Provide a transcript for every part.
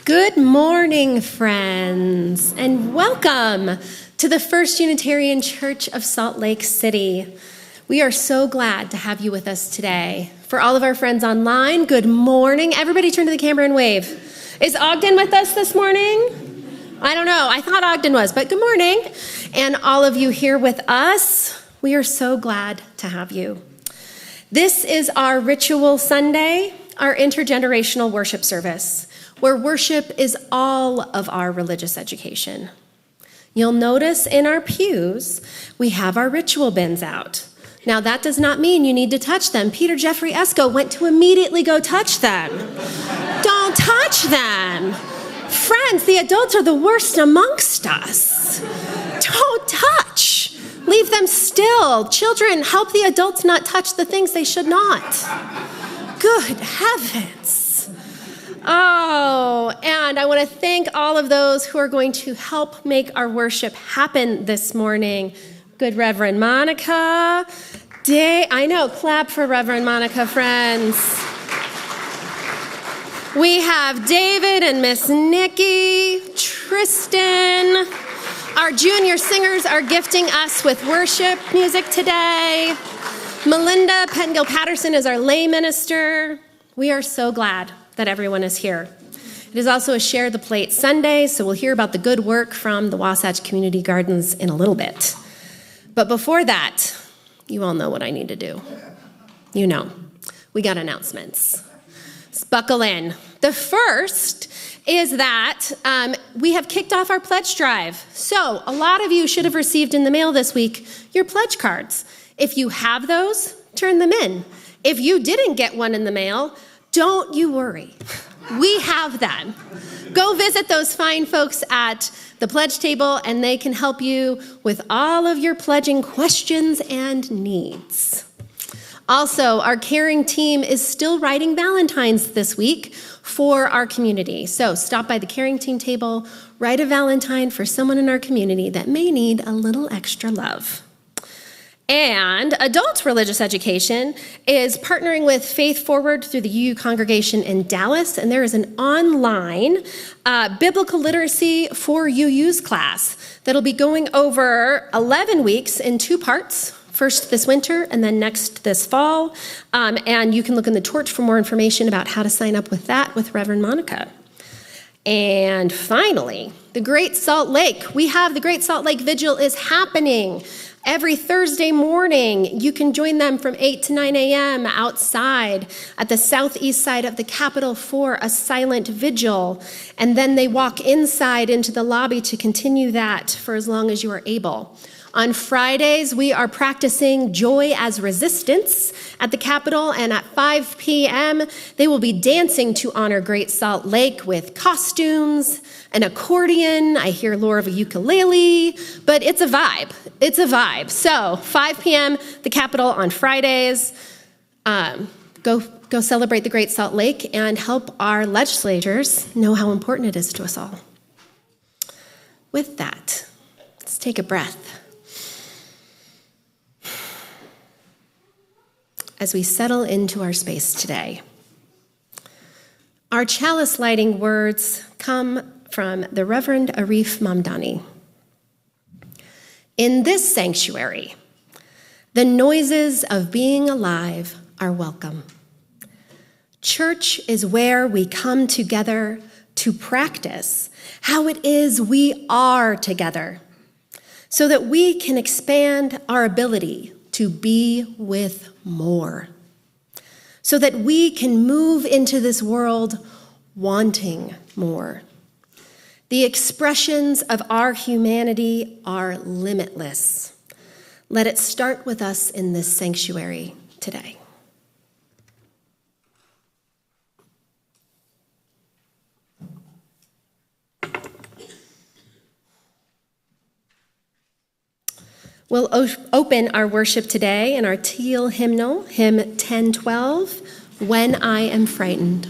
Good morning, friends, and welcome to the First Unitarian Church of Salt Lake City. We are so glad to have you with us today. For all of our friends online, good morning. Everybody turn to the camera and wave. Is Ogden with us this morning? I don't know. I thought Ogden was, but good morning. And all of you here with us, we are so glad to have you. This is our Ritual Sunday, our intergenerational worship service, where worship is all of our religious education. You'll notice in our pews, we have our ritual bins out. Now, that does not mean you need to touch them. Peter Jeffrey Esko went to immediately go touch them. Don't touch them. Friends, the adults are the worst amongst us. Don't touch. Leave them still. Children, help the adults not touch the things they should not. Good heavens. Oh, and I want to thank all of those who are going to help make our worship happen this morning. Good Reverend Monica. I know, clap for Reverend Monica, friends. We have David and Miss Nikki, Tristan. Our junior singers are gifting us with worship music today. Melinda Pettingill-Patterson is our lay minister. We are so glad that everyone is here. It is also a Share the Plate Sunday, so we'll hear about the good work from the Wasatch Community Gardens in a little bit. But before that, you all know what I need to do. You know, we got announcements. Let's buckle in. The first is that we have kicked off our pledge drive. So a lot of you should have received in the mail this week your pledge cards. If you have those, turn them in. If you didn't get one in the mail, don't you worry. We have them. Go visit those fine folks at the pledge table, and they can help you with all of your pledging questions and needs. Also, our caring team is still writing Valentines this week for our community. So stop by the caring team table, write a Valentine for someone in our community that may need a little extra love. And adult religious education is partnering with Faith Forward through the UU congregation in Dallas, and there is an online biblical literacy for UU's class that'll be going over 11 weeks in 2 parts, first this winter and then next this fall. And you can look in the torch for more information about how to sign up with that with Reverend Monica. And finally, the Great Salt Lake. We have the Great Salt Lake Vigil is happening every Thursday morning. You can join them from 8 to 9 a.m. outside at the southeast side of the Capitol for a silent vigil. And then they walk inside into the lobby to continue that for as long as you are able. On Fridays, we are practicing Joy as Resistance at the Capitol, and at 5 p.m., they will be dancing to honor Great Salt Lake with costumes, an accordion. I hear lore of a ukulele, but it's a vibe. It's a vibe. So 5 p.m., the Capitol on Fridays. Go celebrate the Great Salt Lake and help our legislators know how important it is to us all. With that, let's take a breath as we settle into our space today. Our chalice lighting words come from the Reverend Arif Mamdani. In this sanctuary, the noises of being alive are welcome. Church is where we come together to practice how it is we are together, so that we can expand our ability to be with more, so that we can move into this world wanting more. The expressions of our humanity are limitless. Let it start with us in this sanctuary today. We'll open our worship today in our teal hymnal, hymn 1012, When I Am Frightened.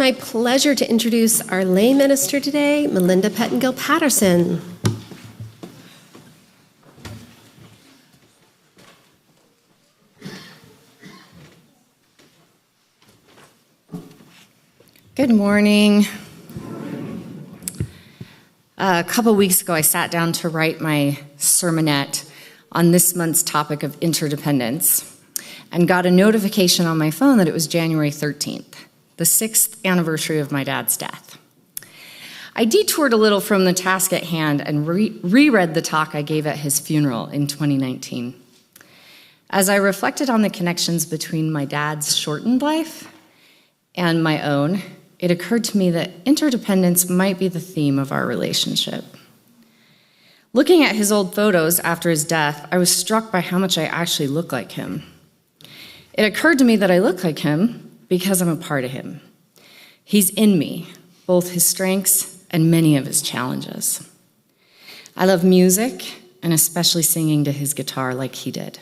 my pleasure to introduce our lay minister today, Melinda Pettingill-Patterson. Good morning. A couple weeks ago, I sat down to write my sermonette on this month's topic of interdependence and got a notification on my phone that it was January 13th, the 6th anniversary of my dad's death. I detoured a little from the task at hand and reread the talk I gave at his funeral in 2019. As I reflected on the connections between my dad's shortened life and my own, it occurred to me that interdependence might be the theme of our relationship. Looking at his old photos after his death, I was struck by how much I actually look like him. It occurred to me that I look like him because I'm a part of him. He's in me, both his strengths and many of his challenges. I love music, and especially singing to his guitar like he did.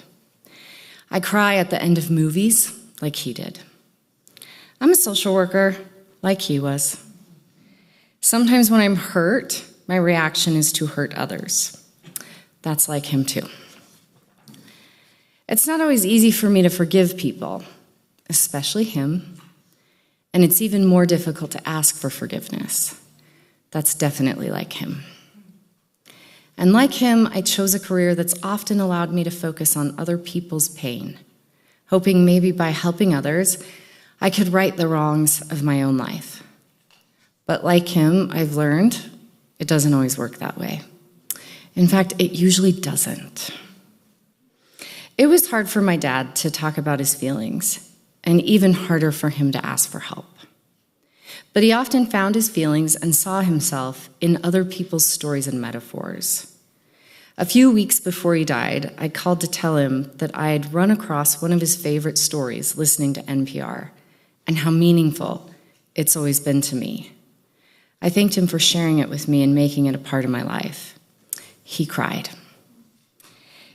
I cry at the end of movies like he did. I'm a social worker, like he was. Sometimes when I'm hurt, my reaction is to hurt others. That's like him too. It's not always easy for me to forgive people, especially him, and it's even more difficult to ask for forgiveness. That's definitely like him. And like him, I chose a career that's often allowed me to focus on other people's pain, hoping maybe by helping others, I could right the wrongs of my own life. But like him, I've learned it doesn't always work that way. In fact, it usually doesn't. It was hard for my dad to talk about his feelings, and even harder for him to ask for help. But he often found his feelings and saw himself in other people's stories and metaphors. A few weeks before he died, I called to tell him that I had run across one of his favorite stories listening to NPR, and how meaningful it's always been to me. I thanked him for sharing it with me and making it a part of my life. He cried.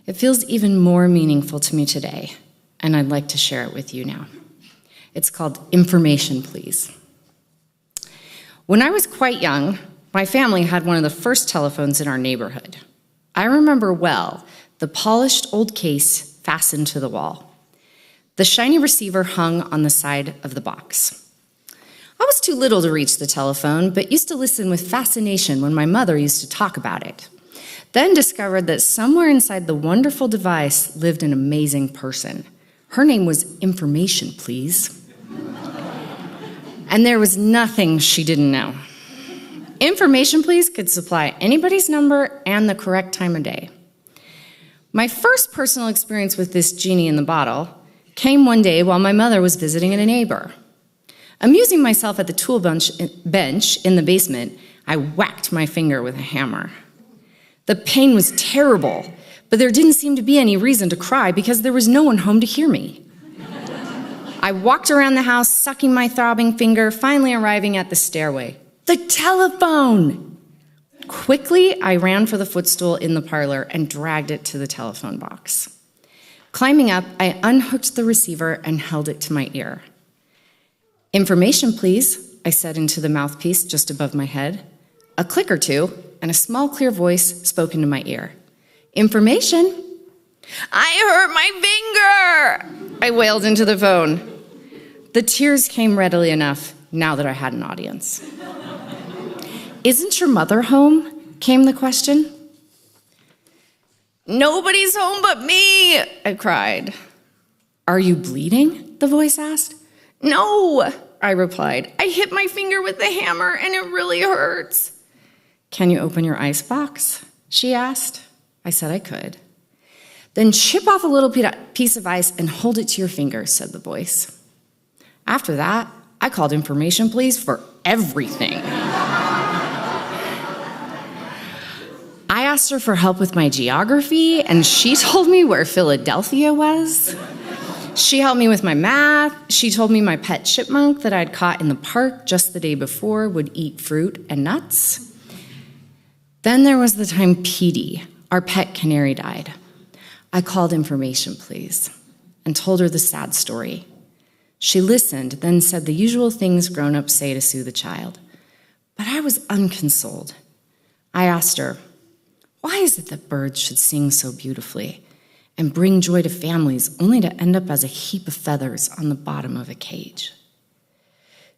It feels even more meaningful to me today, and I'd like to share it with you now. It's called Information, Please. When I was quite young, my family had one of the first telephones in our neighborhood. I remember well the polished old case fastened to the wall. The shiny receiver hung on the side of the box. I was too little to reach the telephone, but used to listen with fascination when my mother used to talk about it. Then discovered that somewhere inside the wonderful device lived an amazing person. Her name was Information, Please. And there was nothing she didn't know. Information, Please could supply anybody's number and the correct time of day. My first personal experience with this genie in the bottle came one day while my mother was visiting a neighbor. Amusing myself at the tool bench in the basement, I whacked my finger with a hammer. The pain was terrible, but there didn't seem to be any reason to cry because there was no one home to hear me. I walked around the house, sucking my throbbing finger, finally arriving at the stairway. The telephone! Quickly, I ran for the footstool in the parlor and dragged it to the telephone box. Climbing up, I unhooked the receiver and held it to my ear. Information, please, I said into the mouthpiece just above my head. A click or two, and a small, clear voice spoke into my ear. Information. I hurt my finger, I wailed into the phone. The tears came readily enough now that I had an audience. Isn't your mother home? Came the question. Nobody's home but me, I cried. Are you bleeding? The voice asked. No, I replied. I hit my finger with the hammer and it really hurts. Can you open your icebox? She asked. I said I could. Then chip off a little piece of ice and hold it to your finger, said the voice. After that, I called Information, Please for everything. I asked her for help with my geography, and she told me where Philadelphia was. She helped me with my math. She told me my pet chipmunk that I'd caught in the park just the day before would eat fruit and nuts. Then there was the time Petey, our pet canary, died. I called Information, Please, and told her the sad story. She listened, then said the usual things grown-ups say to soothe a child. But I was unconsoled. I asked her, why is it that birds should sing so beautifully and bring joy to families only to end up as a heap of feathers on the bottom of a cage?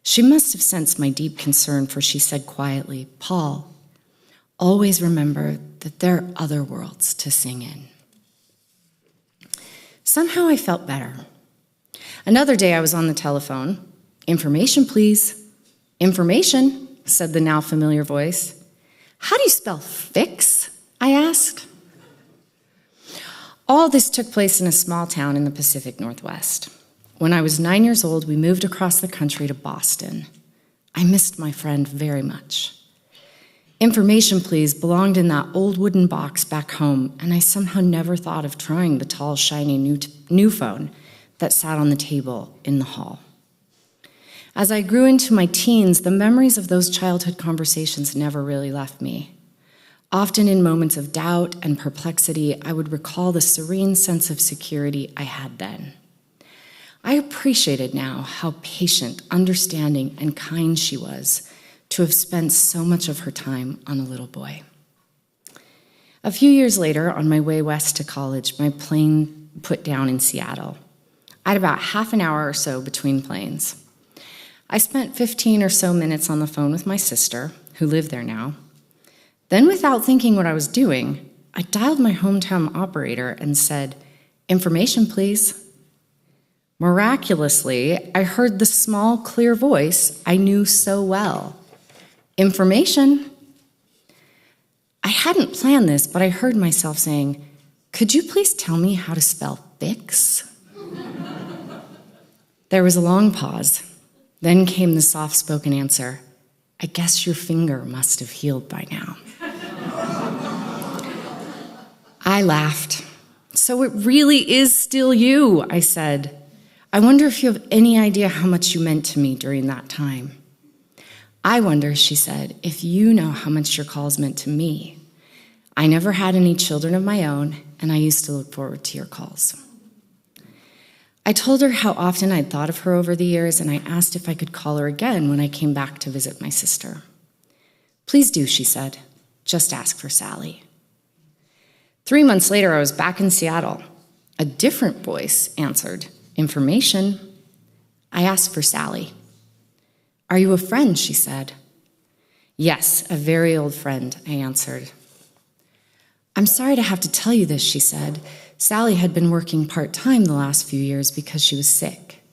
She must have sensed my deep concern, for she said quietly, Paul, always remember that there are other worlds to sing in. Somehow I felt better. Another day I was on the telephone. Information, please. Information, said the now familiar voice. How do you spell fix? I asked. All this took place in a small town in the Pacific Northwest. When I was 9 years old, we moved across the country to Boston. I missed my friend very much. Information, please, belonged in that old wooden box back home, and I somehow never thought of trying the tall, shiny new phone that sat on the table in the hall. As I grew into my teens, the memories of those childhood conversations never really left me. Often in moments of doubt and perplexity, I would recall the serene sense of security I had then. I appreciated now how patient, understanding, and kind she was to have spent so much of her time on a little boy. A few years later, on my way west to college, my plane put down in Seattle. I had about half an hour or so between planes. I spent 15 or so minutes on the phone with my sister, who lived there now. Then, without thinking what I was doing, I dialed my hometown operator and said, information, please. Miraculously, I heard the small, clear voice I knew so well. Information. I hadn't planned this, but I heard myself saying, could you please tell me how to spell fix? There was a long pause. Then came the soft-spoken answer, I guess your finger must have healed by now. I laughed. So it really is still you, I said. I wonder if you have any idea how much you meant to me during that time. I wonder, she said, if you know how much your calls meant to me. I never had any children of my own, and I used to look forward to your calls. I told her how often I'd thought of her over the years, and I asked if I could call her again when I came back to visit my sister. Please do, she said. Just ask for Sally. 3 months later, I was back in Seattle. A different voice answered, information. I asked for Sally. Are you a friend, she said. Yes, a very old friend, I answered. I'm sorry to have to tell you this, she said. Sally had been working part-time the last few years because she was sick.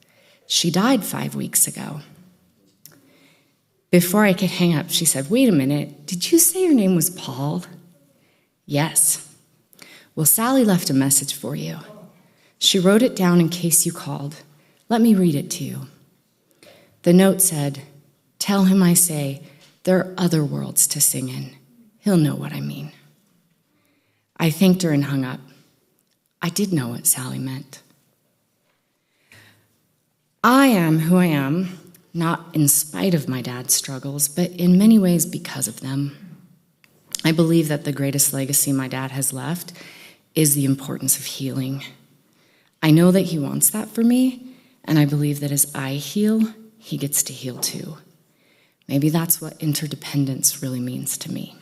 She died 5 weeks ago. Before I could hang up, she said, wait a minute, did you say your name was Paul? Yes. Well, Sally left a message for you. She wrote it down in case you called. Let me read it to you. The note said, tell him I say, there are other worlds to sing in. He'll know what I mean. I thanked her and hung up. I did know what Sally meant. I am who I am, not in spite of my dad's struggles, but in many ways because of them. I believe that the greatest legacy my dad has left is the importance of healing. I know that he wants that for me, and I believe that as I heal, he gets to heal too. Maybe that's what interdependence really means to me.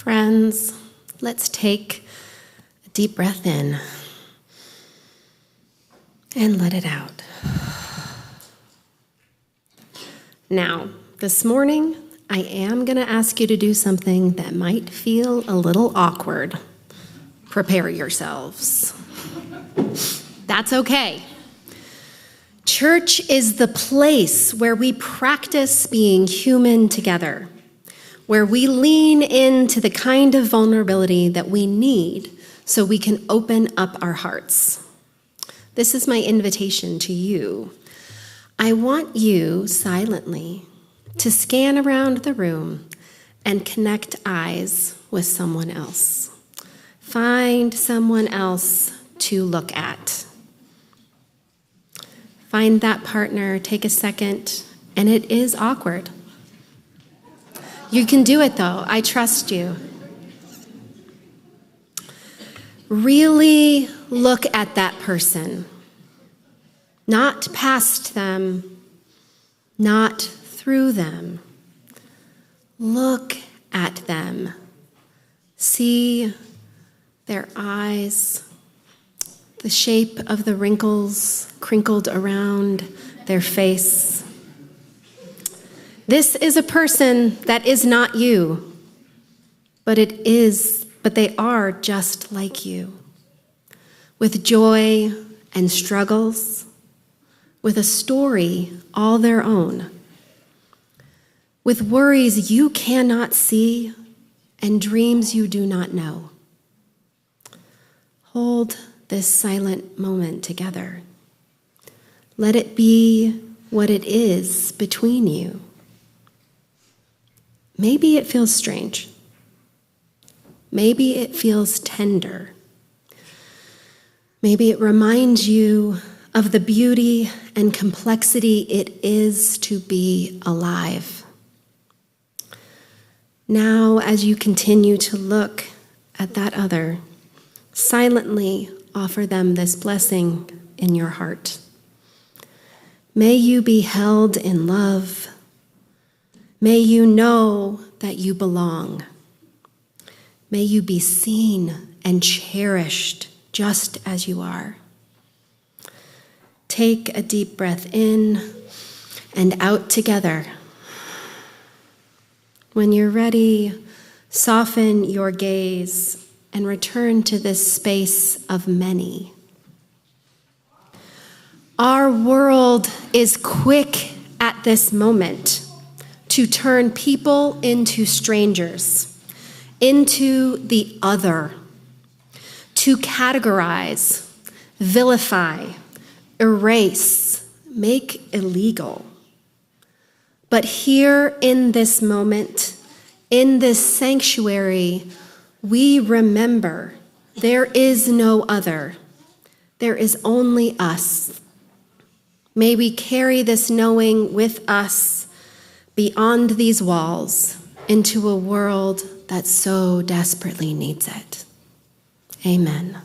Friends, let's take a deep breath in and let it out. Now, this morning, I am going to ask you to do something that might feel a little awkward. Prepare yourselves. That's okay. Church is the place where we practice being human together, where we lean into the kind of vulnerability that we need so we can open up our hearts. This is my invitation to you. I want you silently to scan around the room and connect eyes with someone else. Find someone else to look at. Find that partner, take a second, and it is awkward. You can do it though, I trust you. Really look at that person, not past them, not through them. Look at them. See their eyes, the shape of the wrinkles crinkled around their face. This is a person that is not you, but they are just like you, with joy and struggles, with a story all their own, with worries you cannot see and dreams you do not know. Hold this silent moment together. Let it be what it is between you. Maybe it feels strange. Maybe it feels tender. Maybe it reminds you of the beauty and complexity it is to be alive. Now, as you continue to look at that other, silently offer them this blessing in your heart. May you be held in love. May you know that you belong. May you be seen and cherished just as you are. Take a deep breath in and out together. When you're ready, soften your gaze and return to this space of many. Our world is quick at this moment to turn people into strangers, into the other, to categorize, vilify, erase, make illegal. But here in this moment, in this sanctuary, we remember there is no other. There is only us. May we carry this knowing with us beyond these walls into a world that so desperately needs it. Amen.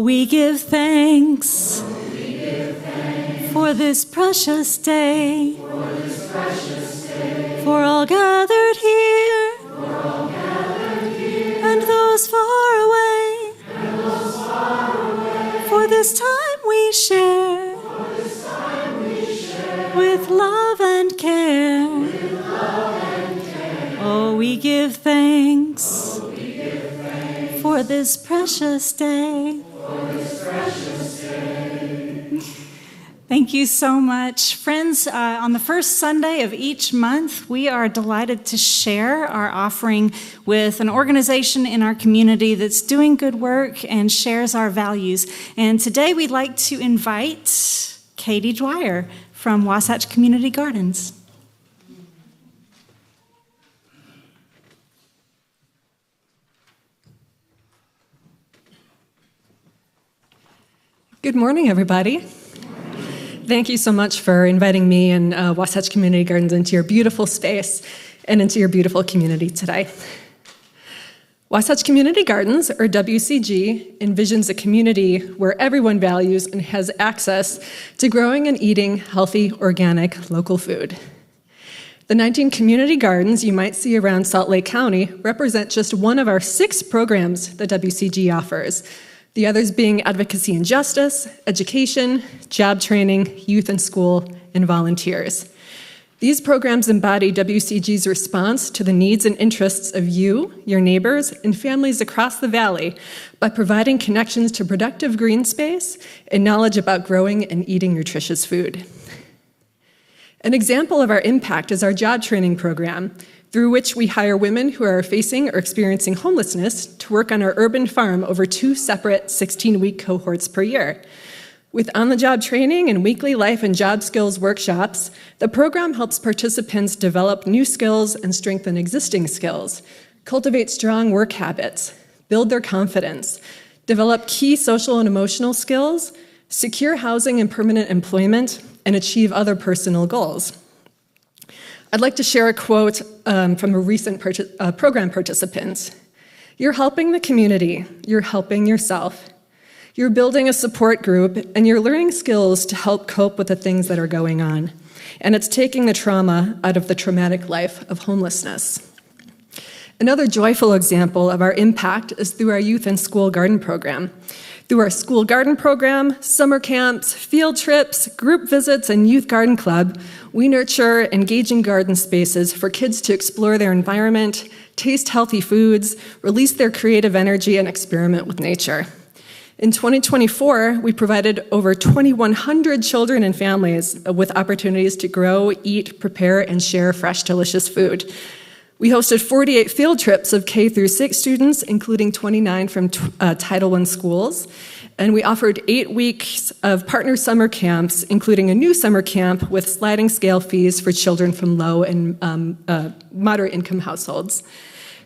we give thanks for this precious day, for all gathered here, and those far away, for this time we share with love and care. Oh, we give thanks for this precious day. Thank you so much. Friends, on the first Sunday of each month, we are delighted to share our offering with an organization in our community that's doing good work and shares our values. And today we'd like to invite Katie Dwyer from Wasatch Community Gardens. Good morning, everybody. Thank you so much for inviting me and Wasatch Community Gardens into your beautiful space and into your beautiful community today. Wasatch Community Gardens, or WCG, envisions a community where everyone values and has access to growing and eating healthy, organic, local food. The 19 community gardens you might see around Salt Lake County represent just one of our 6 programs that WCG offers, the others being advocacy and justice, education, job training, youth and school, and volunteers. These programs embody WCG's response to the needs and interests of you, your neighbors, and families across the valley by providing connections to productive green space and knowledge about growing and eating nutritious food. An example of our impact is our job training program, through which we hire women who are facing or experiencing homelessness to work on our urban farm over 2 separate 16-week cohorts per year. With on-the-job training and weekly life and job skills workshops, the program helps participants develop new skills and strengthen existing skills, cultivate strong work habits, build their confidence, develop key social and emotional skills, secure housing and permanent employment, and achieve other personal goals. I'd like to share a quote from a recent program participant. You're helping the community, you're helping yourself. You're building a support group, and you're learning skills to help cope with the things that are going on. And it's taking the trauma out of the traumatic life of homelessness. Another joyful example of our impact is through our youth and school garden program. Through our school garden program, summer camps, field trips, group visits, and youth garden club, we nurture engaging garden spaces for kids to explore their environment, taste healthy foods, release their creative energy, and experiment with nature. In 2024, we provided over 2,100 children and families with opportunities to grow, eat, prepare, and share fresh, delicious food. We hosted 48 field trips of K through 6 students, including 29 from Title I schools. And we offered 8 weeks of partner summer camps, including a new summer camp with sliding scale fees for children from low and moderate income households.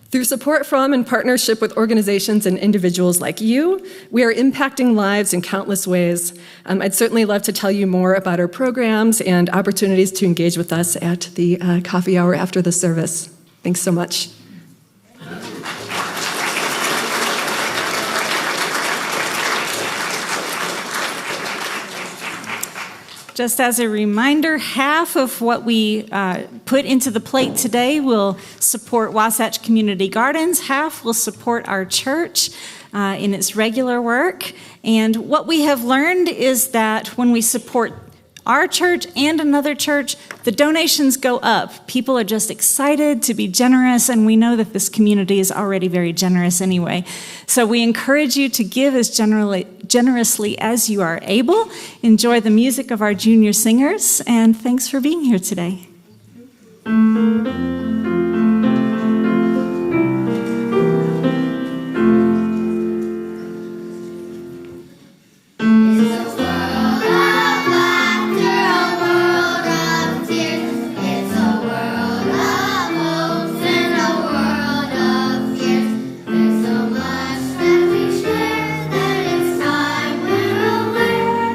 Through support from and partnership with organizations and individuals like you, we are impacting lives in countless ways. I'd certainly love to tell you more about our programs and opportunities to engage with us at the coffee hour after the service. Thanks so much. Just as a reminder, half of what we put into the plate today will support Wasatch Community Gardens, half will support our church in its regular work. And what we have learned is that when we support our church and another church, the donations go up. People are just excited to be generous, and we know that this community is already very generous anyway. So we encourage you to give as generously as you are able. Enjoy the music of our junior singers, and thanks for being here today.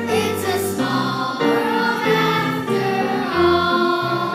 It's a small world after all.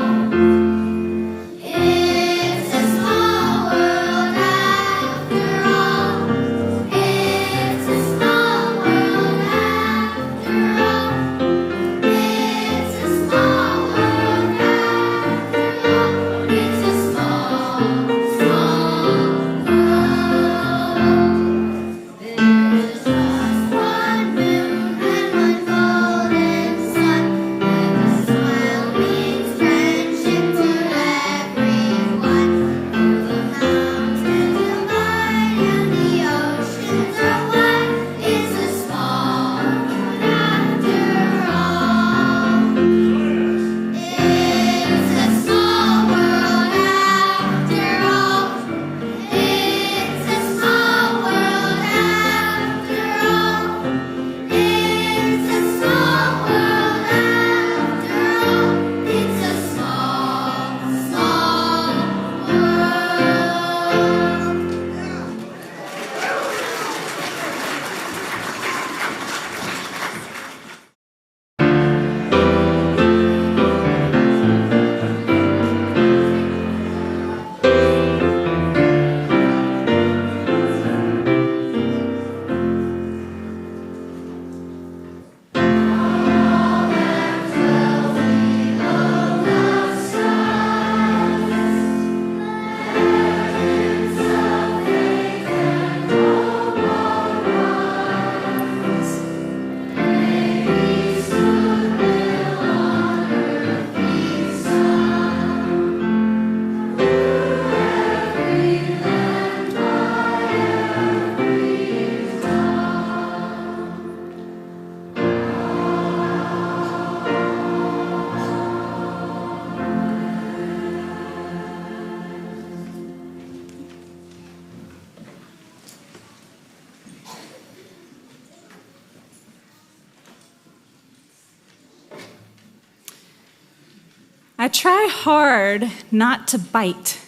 I try hard not to bite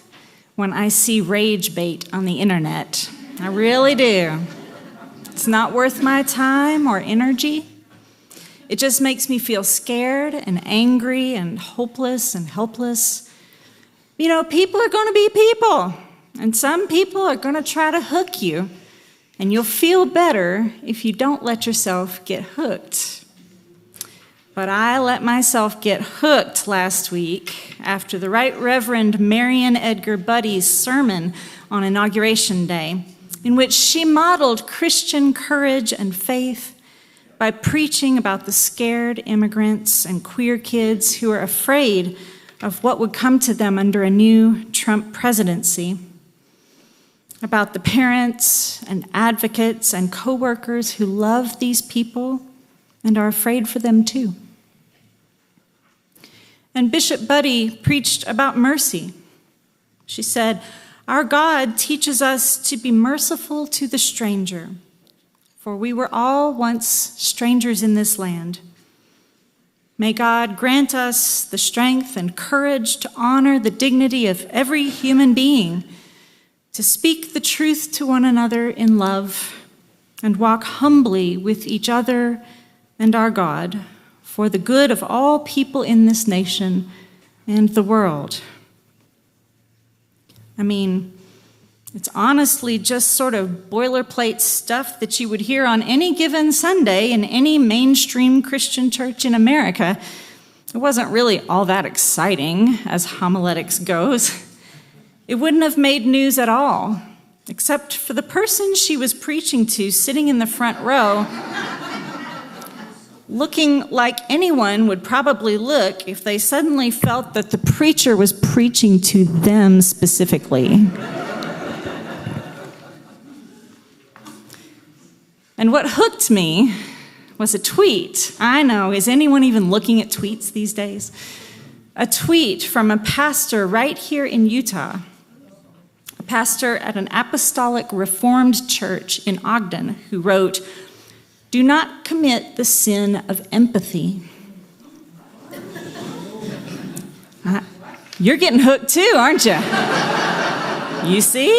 when I see rage bait on the internet. I really do. It's not worth my time or energy. It just makes me feel scared and angry and hopeless and helpless. You know, people are going to be people, and some people are going to try to hook you, and you'll feel better if you don't let yourself get hooked. But I let myself get hooked last week after the Right Reverend Marian Edgar Buddy's sermon on Inauguration Day, in which she modeled Christian courage and faith by preaching about the scared immigrants and queer kids who are afraid of what would come to them under a new Trump presidency, about the parents and advocates and co-workers who love these people and are afraid for them too. And Bishop Buddy preached about mercy. She said, "Our God teaches us to be merciful to the stranger, for we were all once strangers in this land. May God grant us the strength and courage to honor the dignity of every human being, to speak the truth to one another in love, and walk humbly with each other and our God for the good of all people in this nation and the world." I mean, it's honestly just sort of boilerplate stuff that you would hear on any given Sunday in any mainstream Christian church in America. It wasn't really all that exciting as homiletics goes. It wouldn't have made news at all, except for the person she was preaching to sitting in the front row, looking like anyone would probably look if they suddenly felt that the preacher was preaching to them specifically. And what hooked me was a tweet. I know, is anyone even looking at tweets these days? A tweet from a pastor right here in Utah, a pastor at an apostolic Reformed church in Ogden, who wrote, "Do not commit the sin of empathy." You're getting hooked too, aren't you? You see?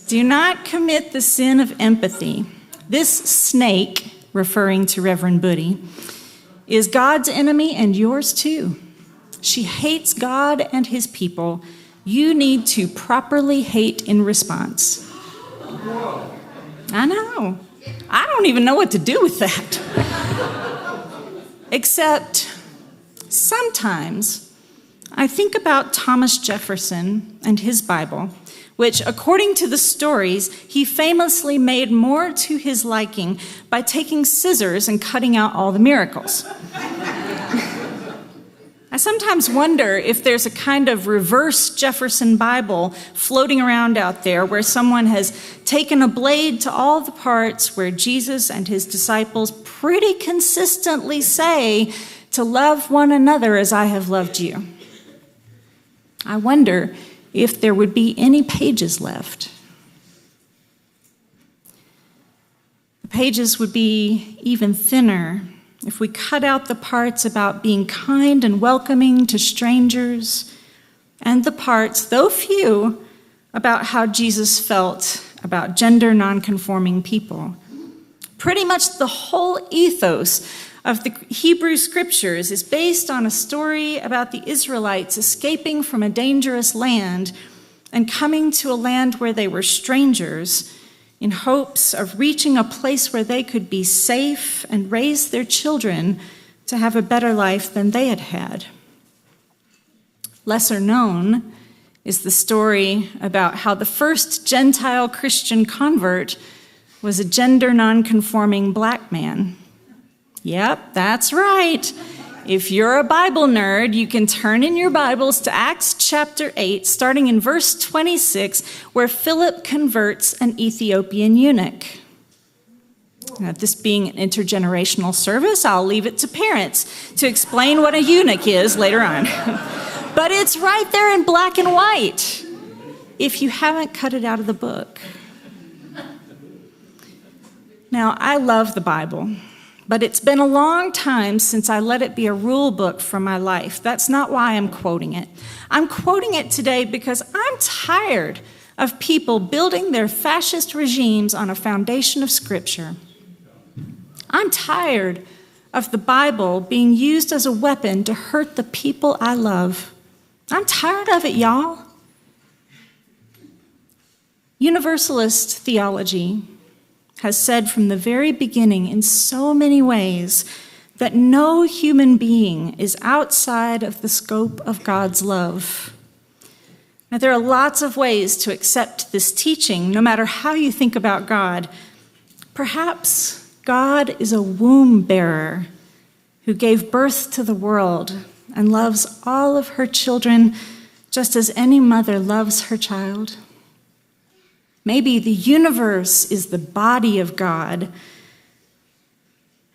Do not commit the sin of empathy. This snake, referring to Reverend Buddy, is God's enemy and yours too. She hates God and his people. You need to properly hate in response. I know. I don't even know what to do with that. Except sometimes I think about Thomas Jefferson and his Bible, which, according to the stories, he famously made more to his liking by taking scissors and cutting out all the miracles. I sometimes wonder if there's a kind of reverse Jefferson Bible floating around out there where someone has taken a blade to all the parts where Jesus and his disciples pretty consistently say to love one another as I have loved you. I wonder if there would be any pages left. The pages would be even thinner if we cut out the parts about being kind and welcoming to strangers, and the parts, though few, about how Jesus felt about gender nonconforming people. Pretty much the whole ethos of the Hebrew scriptures is based on a story about the Israelites escaping from a dangerous land and coming to a land where they were strangers in hopes of reaching a place where they could be safe and raise their children to have a better life than they had had. Lesser known is the story about how the first Gentile Christian convert was a gender nonconforming black man. Yep, that's right. If you're a Bible nerd, you can turn in your Bibles to Acts chapter 8, starting in verse 26, where Philip converts an Ethiopian eunuch. Now, this being an intergenerational service, I'll leave it to parents to explain what a eunuch is later on. But it's right there in black and white, if you haven't cut it out of the book. Now, I love the Bible, but it's been a long time since I let it be a rule book for my life. That's not why I'm quoting it. I'm quoting it today because I'm tired of people building their fascist regimes on a foundation of Scripture. I'm tired of the Bible being used as a weapon to hurt the people I love. I'm tired of it, y'all. Universalist theology has said from the very beginning in so many ways that no human being is outside of the scope of God's love. Now, there are lots of ways to accept this teaching, no matter how you think about God. Perhaps God is a womb bearer who gave birth to the world and loves all of her children just as any mother loves her child. Maybe the universe is the body of God.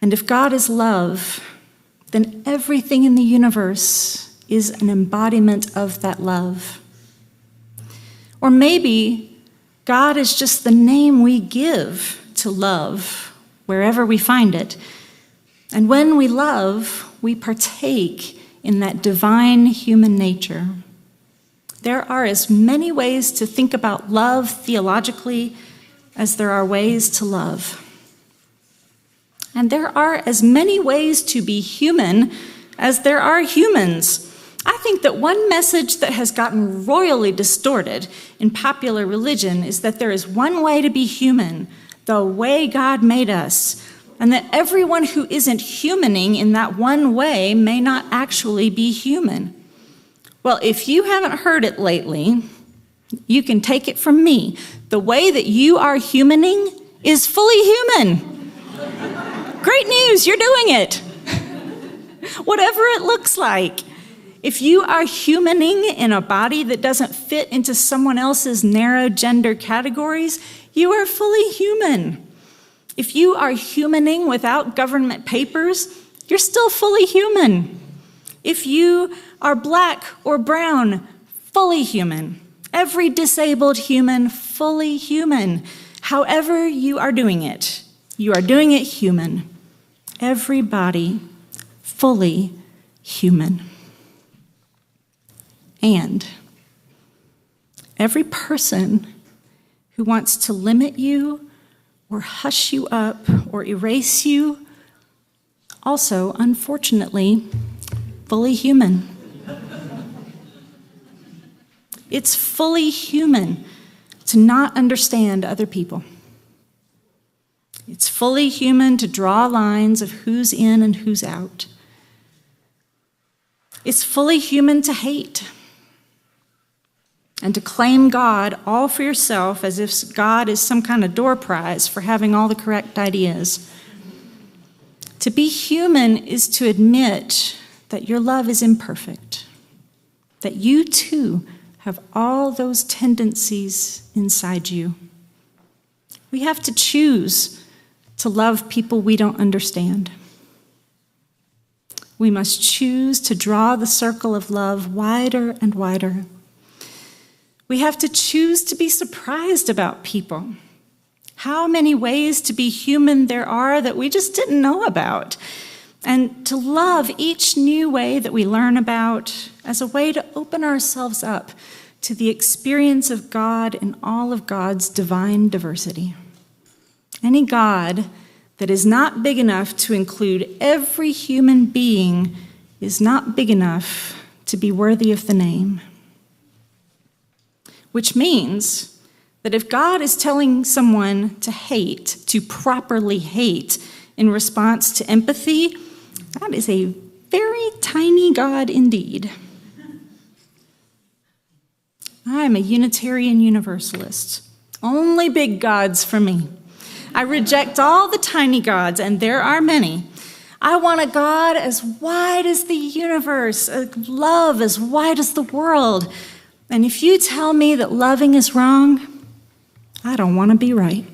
And if God is love, then everything in the universe is an embodiment of that love. Or maybe God is just the name we give to love, wherever we find it. And when we love, we partake in that divine human nature. There are as many ways to think about love theologically as there are ways to love. And there are as many ways to be human as there are humans. I think that one message that has gotten royally distorted in popular religion is that there is one way to be human, the way God made us, and that everyone who isn't humaning in that one way may not actually be human. Well, if you haven't heard it lately, you can take it from me. The way that you are humaning is fully human. Great news, you're doing it. Whatever it looks like. If you are humaning in a body that doesn't fit into someone else's narrow gender categories, you are fully human. If you are humaning without government papers, you're still fully human. If you are black or brown, fully human. Every disabled human, fully human. However you are doing it human. Everybody, fully human. And every person who wants to limit you or hush you up or erase you, also, unfortunately, fully human. It's fully human to not understand other people. It's fully human to draw lines of who's in and who's out. It's fully human to hate and to claim God all for yourself as if God is some kind of door prize for having all the correct ideas. To be human is to admit that your love is imperfect, that you too have all those tendencies inside you. We have to choose to love people we don't understand. We must choose to draw the circle of love wider and wider. We have to choose to be surprised about people. How many ways to be human there are that we just didn't know about. And to love each new way that we learn about as a way to open ourselves up to the experience of God and all of God's divine diversity. Any God that is not big enough to include every human being is not big enough to be worthy of the name. Which means that if God is telling someone to hate, to properly hate in response to empathy, that is a very tiny God indeed. I am a Unitarian Universalist. Only big gods for me. I reject all the tiny gods, and there are many. I want a God as wide as the universe, a love as wide as the world. And if you tell me that loving is wrong, I don't want to be right.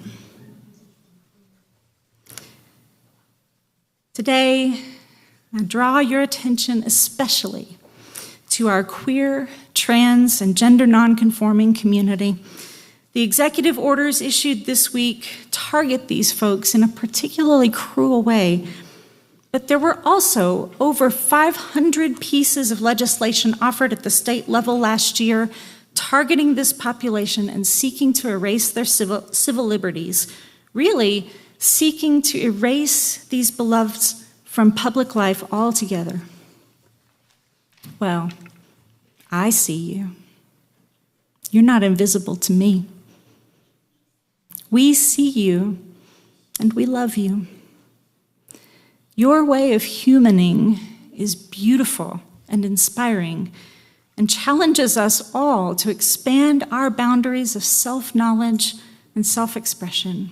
Today, I draw your attention especially to our queer, trans, and gender nonconforming community. The executive orders issued this week target these folks in a particularly cruel way. But there were also over 500 pieces of legislation offered at the state level last year targeting this population and seeking to erase their civil liberties, really seeking to erase these beloveds from public life altogether. Well, I see you. You're not invisible to me. We see you and we love you. Your way of humaning is beautiful and inspiring and challenges us all to expand our boundaries of self-knowledge and self-expression.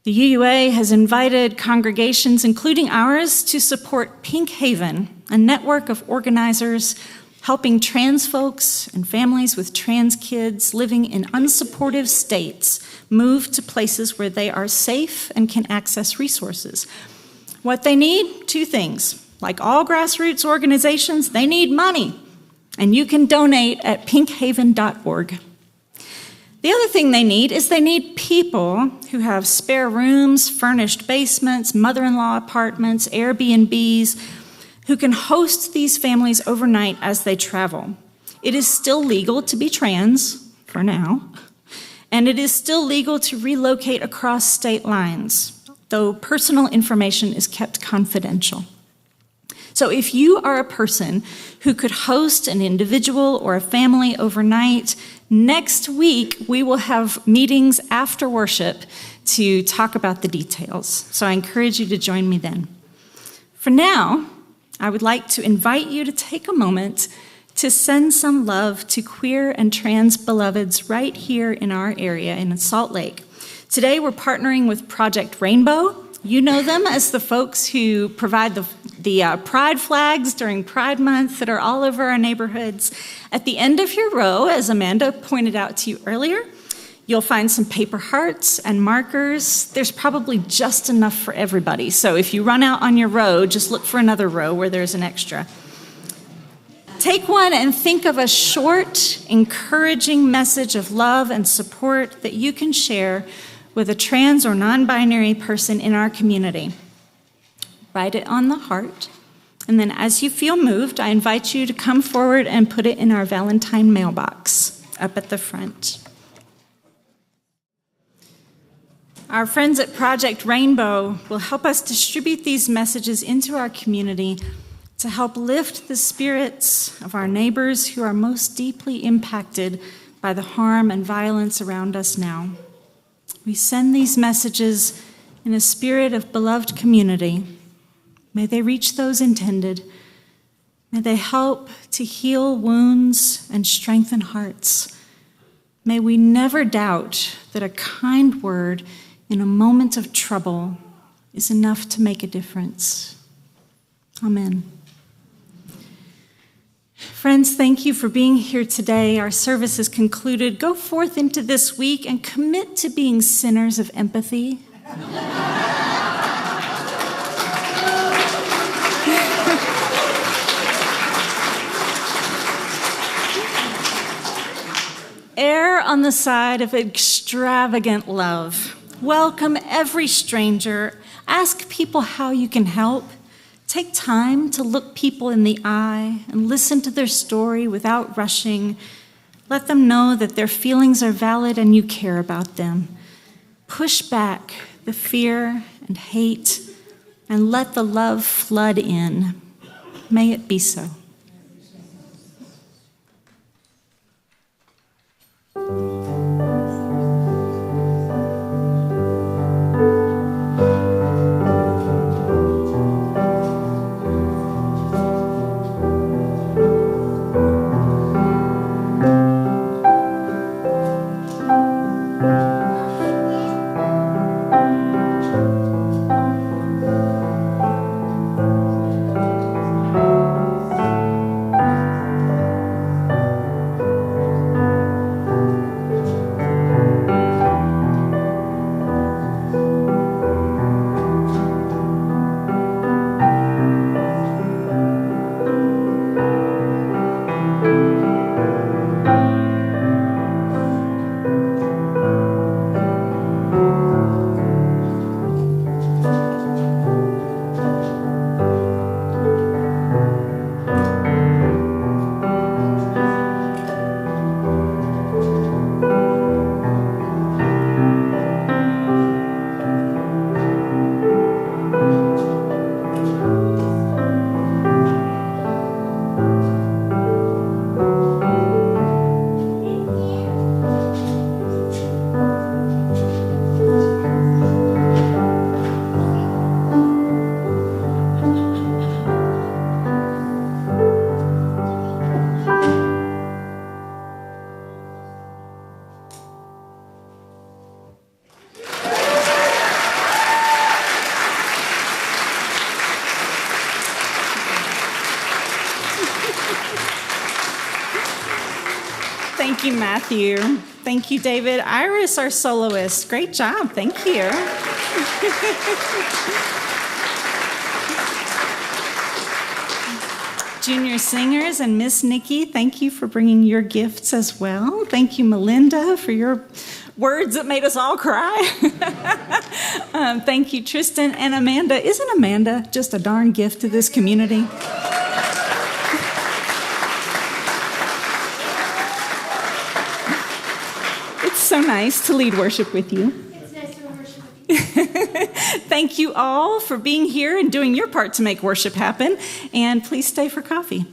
The UUA has invited congregations, including ours, to support Pink Haven, a network of organizers helping trans folks and families with trans kids living in unsupportive states move to places where they are safe and can access resources. What they need, two things. Like all grassroots organizations, they need money, and you can donate at pinkhaven.org. The other thing they need is they need people who have spare rooms, furnished basements, mother-in-law apartments, Airbnbs, who can host these families overnight as they travel. It is still legal to be trans, for now, and it is still legal to relocate across state lines, though personal information is kept confidential. So if you are a person who could host an individual or a family overnight, next week we will have meetings after worship to talk about the details. So I encourage you to join me then. For now, I would like to invite you to take a moment to send some love to queer and trans beloveds right here in our area in Salt Lake. Today we're partnering with Project Rainbow. You know them as the folks who provide the pride flags during Pride Month that are all over our neighborhoods. At the end of your row, as Amanda pointed out to you earlier, you'll find some paper hearts and markers. There's probably just enough for everybody. So if you run out on your row, just look for another row where there's an extra. Take one and think of a short, encouraging message of love and support that you can share with a trans or non-binary person in our community. Write it on the heart, and then as you feel moved, I invite you to come forward and put it in our Valentine mailbox up at the front. Our friends at Project Rainbow will help us distribute these messages into our community to help lift the spirits of our neighbors who are most deeply impacted by the harm and violence around us now. We send these messages in a spirit of beloved community. May they reach those intended. May they help to heal wounds and strengthen hearts. May we never doubt that a kind word in a moment of trouble is enough to make a difference. Amen. Friends, thank you for being here today. Our service is concluded. Go forth into this week and commit to being sinners of empathy. Err on the side of extravagant love. Welcome every stranger. Ask people how you can help. Take time to look people in the eye and listen to their story without rushing. Let them know that their feelings are valid and you care about them. Push back the fear and hate and let the love flood in. May it be so. Thank you, Matthew. Thank you, David. Iris, our soloist. Great job. Thank you. Junior singers and Miss Nikki, thank you for bringing your gifts as well. Thank you, Melinda, for your words that made us all cry. Thank you, Tristan and Amanda. Isn't Amanda just a darn gift to this community? It's so nice to lead worship with you. It's nice to worship with you. Thank you all for being here and doing your part to make worship happen. And please stay for coffee.